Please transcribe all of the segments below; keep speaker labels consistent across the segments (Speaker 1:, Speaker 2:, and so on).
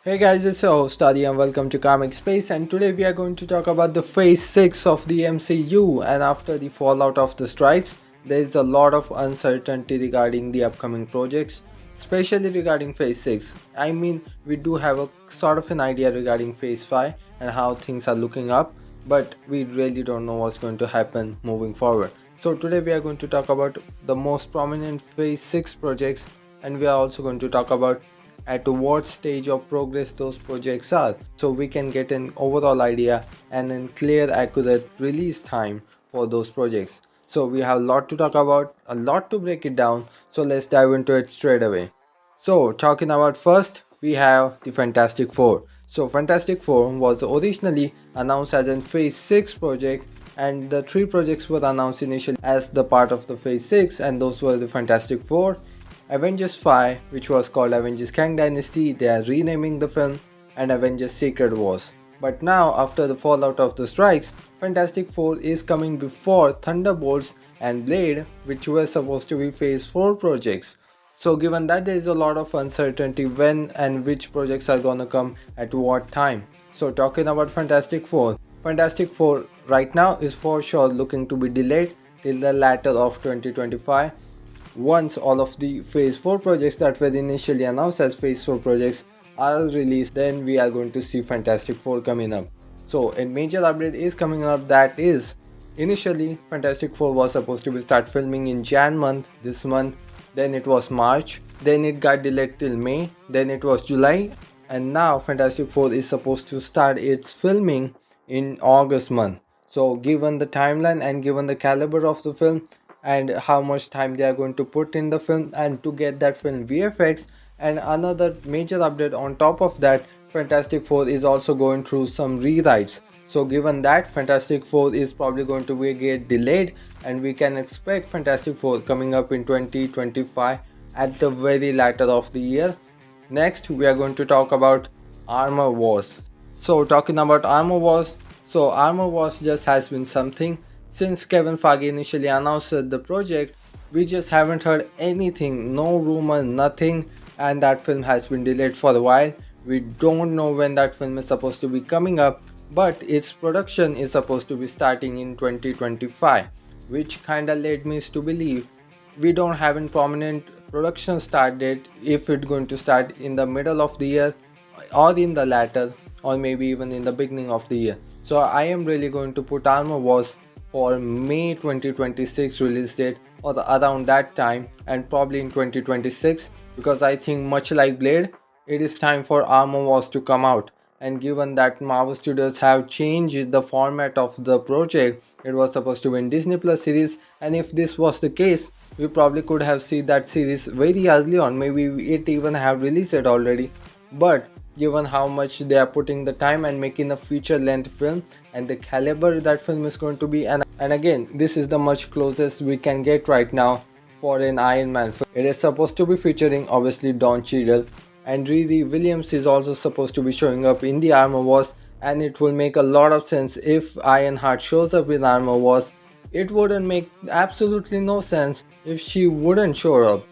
Speaker 1: Hey guys, it's your host Adi and welcome to Comic Space, and today we are going to talk about the phase 6 of the MCU. And after the fallout of the strikes, there is a lot of uncertainty regarding the upcoming projects, especially regarding phase 6. I mean, we do have a sort of an idea regarding phase 5 and how things are looking up, but we really don't know what's going to happen moving forward. So today we are going to talk about the most prominent phase 6 projects, and we are also going to talk about at what stage of progress those projects are, so we can get an overall idea and a clear accurate release time for those projects. So we have a lot to talk about, a lot to break it down, so let's dive into it straight away. So talking about first, we have the Fantastic Four. So Fantastic Four was originally announced as a phase 6 project, and the three projects were announced initially as the part of the phase 6, and those were the Fantastic Four, Avengers 5, which was called Avengers Kang Dynasty, they are renaming the film, and Avengers Secret Wars. But now, after the fallout of the strikes, Fantastic Four is coming before Thunderbolts and Blade, which were supposed to be Phase 4 projects. So, given that there is a lot of uncertainty when and which projects are gonna come at what time. So, talking about Fantastic Four right now is for sure looking to be delayed till the latter of 2025. Once all of the phase 4 projects that were initially announced as phase 4 projects are released, then we are going to see Fantastic Four coming up. So a major update is coming up, that is, initially Fantastic Four was supposed to be start filming in Jan month, this month, then it was March, then it got delayed till May, then it was July, and now Fantastic Four is supposed to start its filming in August month. So given the timeline and given the caliber of the film and how much time they are going to put in the film and to get that film VFX, and another major update on top of that, Fantastic Four is also going through some rewrites. So given that, Fantastic Four is probably going to be get delayed, and we can expect Fantastic Four coming up in 2025 at the very latter of the year. Next, we are going to talk about Armor Wars. So talking about Armor Wars, so Armor Wars just has been something since Kevin Feige initially announced the project. We just haven't heard anything, no rumor, nothing, and that film has been delayed for a while. We don't know when that film is supposed to be coming up, but its production is supposed to be starting in 2025, which kinda led me to believe we don't have a prominent production start date, if it's going to start in the middle of the year or in the latter, or maybe even in the beginning of the year. So I am really going to put Armor Wars for May 2026 release date or around that time, and probably in 2026, because I think much like Blade, it is time for Armor Wars to come out. And given that Marvel Studios have changed the format of the project, it was supposed to be in Disney Plus series, and if this was the case, we probably could have seen that series very early on, maybe it even have released it already. But given how much they are putting the time and making a feature length film and the caliber that film is going to be, and again, this is the much closest we can get right now for an Iron Man film. It is supposed to be featuring obviously Don Cheadle, and Riri Williams is also supposed to be showing up in the Armor Wars, and it will make a lot of sense if Ironheart shows up in Armor Wars. It wouldn't make absolutely no sense if she wouldn't show up.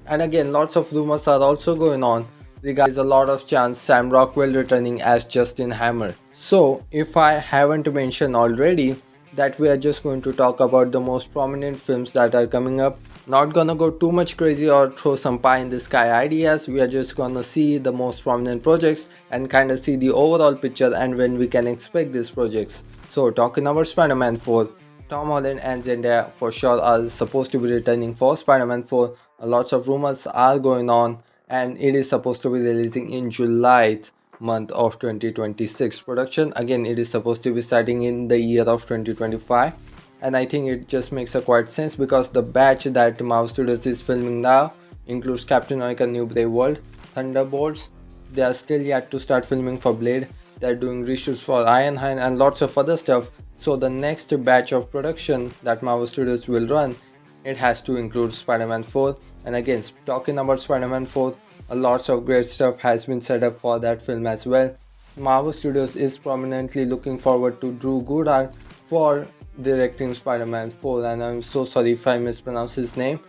Speaker 1: And again, lots of rumors are also going on. There is a lot of chance Sam Rockwell returning as Justin Hammer. So if I haven't mentioned already, that we are just going to talk about the most prominent films that are coming up. Not gonna go too much crazy or throw some pie in the sky ideas. We are just gonna see the most prominent projects and kind of see the overall picture and when we can expect these projects. So talking about Spider-Man 4, Tom Holland and Zendaya for sure are supposed to be returning for Spider-Man 4. Lots of rumors are going on, and it is supposed to be releasing in July month of 2026. Production again, it is supposed to be starting in the year of 2025, and I think it just makes a quite sense because the batch that Marvel Studios is filming now includes Captain America New Brave World, Thunderbolts. They are still yet to start filming for Blade. They are doing reshoots for Ironheart and lots of other stuff. So the next batch of production that Marvel Studios will run, it has to include Spider-Man 4. And again, talking about Spider-Man 4, lots of great stuff has been set up for that film as well. Marvel Studios is prominently looking forward to Drew Goddard for directing Spider-Man 4, and I'm so sorry if I mispronounce his name.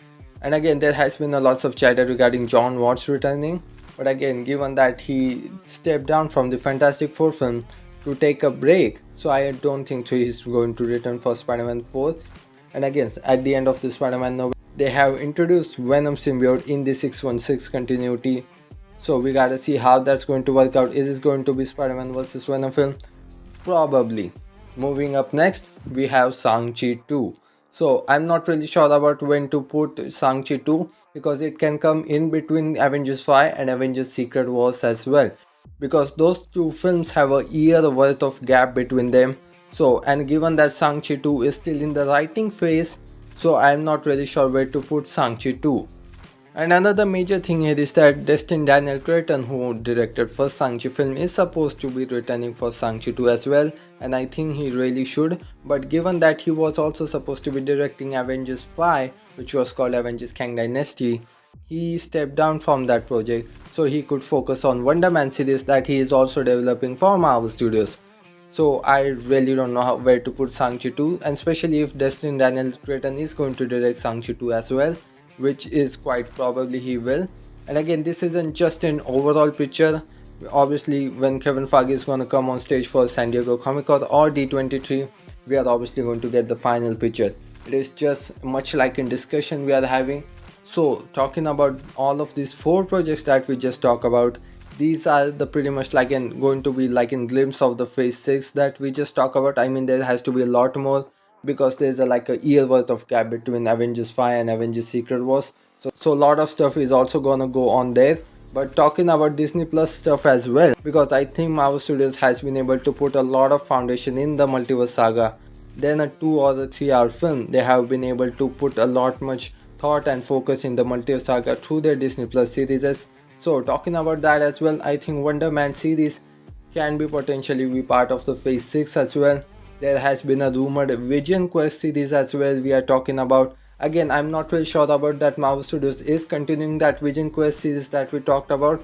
Speaker 1: And again, there has been a lots of chatter regarding John Watts returning. But again, given that he stepped down from the Fantastic Four film to take a break, so I don't think so he's going to return for Spider-Man 4. And again, at the end of the Spider-Man novel, they have introduced Venom symbiote in the 616 continuity. So we gotta see how that's going to work out. Is this going to be Spider-Man versus Venom film? Probably. Moving up next, we have Shang-Chi 2. So I'm not really sure about when to put Shang-Chi 2 because it can come in between Avengers 5 and Avengers Secret Wars as well. Because those two films have a year worth of gap between them. So, and given that Shang-Chi 2 is still in the writing phase, so I'm not really sure where to put Shang-Chi 2. And another major thing here is that Destin Daniel Cretton, who directed first Shang-Chi film, is supposed to be returning for Shang-Chi 2 as well, and I think he really should. But given that he was also supposed to be directing Avengers 5, which was called Avengers Kang Dynasty, he stepped down from that project so he could focus on Wonder Man series that he is also developing for Marvel Studios. So I really don't know where to put Shang-Chi 2, and especially if Destin Daniel Cretton is going to direct Shang-Chi 2 as well, which is quite probably he will. And again, this isn't just an overall picture. Obviously, when Kevin Feige is going to come on stage for San Diego Comic-Con or D23, we are obviously going to get the final picture. It is just much like in discussion we are having. So talking about all of these 4 projects that we just talked about, these are the pretty much like going to be like in glimpse of the phase 6 that we just talked about. I mean, there has to be a lot more because there's like a year worth of gap between Avengers 5 and Avengers Secret Wars. So a lot of stuff is also gonna go on there. But talking about Disney Plus stuff as well, because I think Marvel Studios has been able to put a lot of foundation in the multiverse saga. Then a 2 or the 3 hour film, they have been able to put a lot much thought and focus in the multiverse saga through their Disney Plus series. So talking about that as well, I think Wonder Man series can be potentially be part of the phase 6 as well. There has been a rumored Vision Quest series as well we are talking about. Again, I'm not really sure about that. Marvel Studios is continuing that Vision Quest series that we talked about.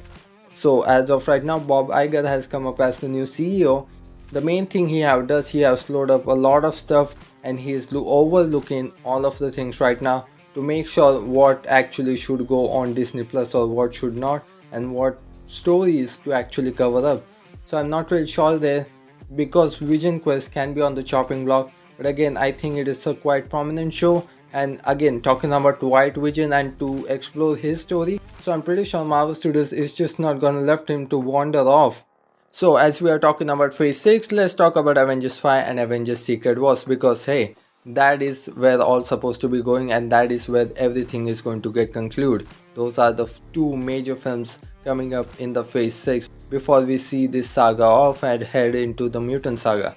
Speaker 1: So as of right now, Bob Iger has come up as the new CEO. The main thing he has slowed up a lot of stuff, and he is overlooking all of the things right now to make sure what actually should go on Disney Plus or what should not, and what stories to actually cover up. So I'm not really sure there, because Vision Quest can be on the chopping block, but again, I think it is a quite prominent show. And again, talking about White Vision and to explore his story, so I'm pretty sure Marvel Studios is just not gonna left him to wander off. So as we are talking about phase 6, let's talk about Avengers 5 and Avengers Secret Wars, because hey, that is where all supposed to be going, and that is where everything is going to get concluded. Those are the 2 major films coming up in the phase 6 before we see this saga off and head into the mutant saga.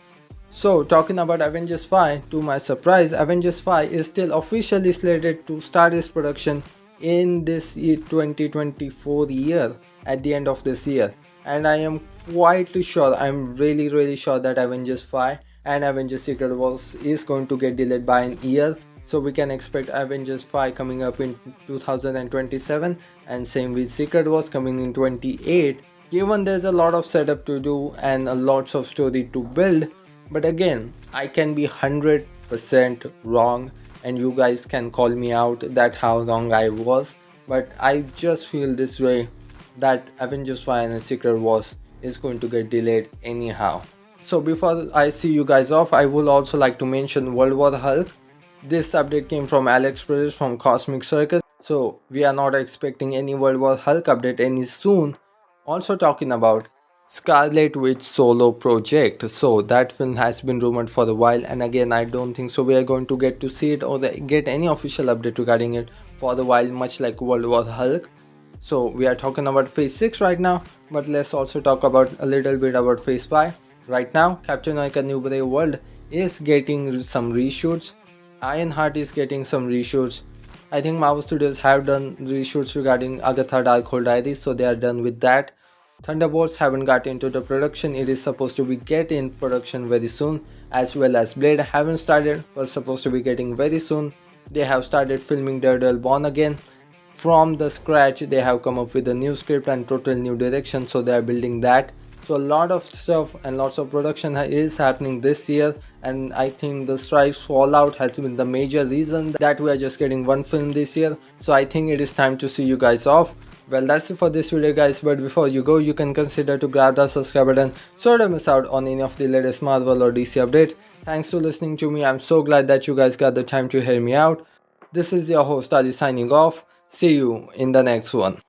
Speaker 1: So talking about Avengers 5, to my surprise, Avengers 5 is still officially slated to start its production in this 2024 year, at the end of this year. And I am quite sure, I'm really sure that Avengers 5 and Avengers Secret Wars is going to get delayed by an year. So we can expect Avengers 5 coming up in 2027, and same with Secret Wars coming in 28. Given there's a lot of setup to do and a lots of story to build, but again, I can be 100% wrong, and you guys can call me out that how wrong I was, but I just feel this way, that Avengers 5 and Secret Wars is going to get delayed anyhow. So before I see you guys off, I would also like to mention World War Hulk. This update came from Alex Perez from Cosmic Circus, so we are not expecting any World War Hulk update any soon. Also talking about Scarlet Witch solo project, so that film has been rumored for a while, and again, I don't think so we are going to get to see it or get any official update regarding it for a while, much like World War Hulk. So we are talking about phase 6 right now, but let's also talk about a little bit about phase 5. Right now, Captain America New Brave World is getting some reshoots. Ironheart is getting some reshoots. I think Marvel Studios have done reshoots regarding Agatha Darkhold Diaries, so they are done with that. Thunderbolts haven't got into the production. It is supposed to be get in production very soon, as well as Blade haven't started, but supposed to be getting very soon. They have started filming Daredevil Born Again. From the scratch, they have come up with a new script and total new direction, so they are building that. So a lot of stuff and lots of production is happening this year, and I think the strikes fallout has been the major reason that we are just getting one film this year. So I think it is time to see you guys off. Well, that's it for this video guys, but before you go, you can consider to grab that subscribe button so you don't miss out on any of the latest Marvel or DC update. Thanks for listening to me. I'm so glad that you guys got the time to hear me out. This is your host Adi signing off. See you in the next one.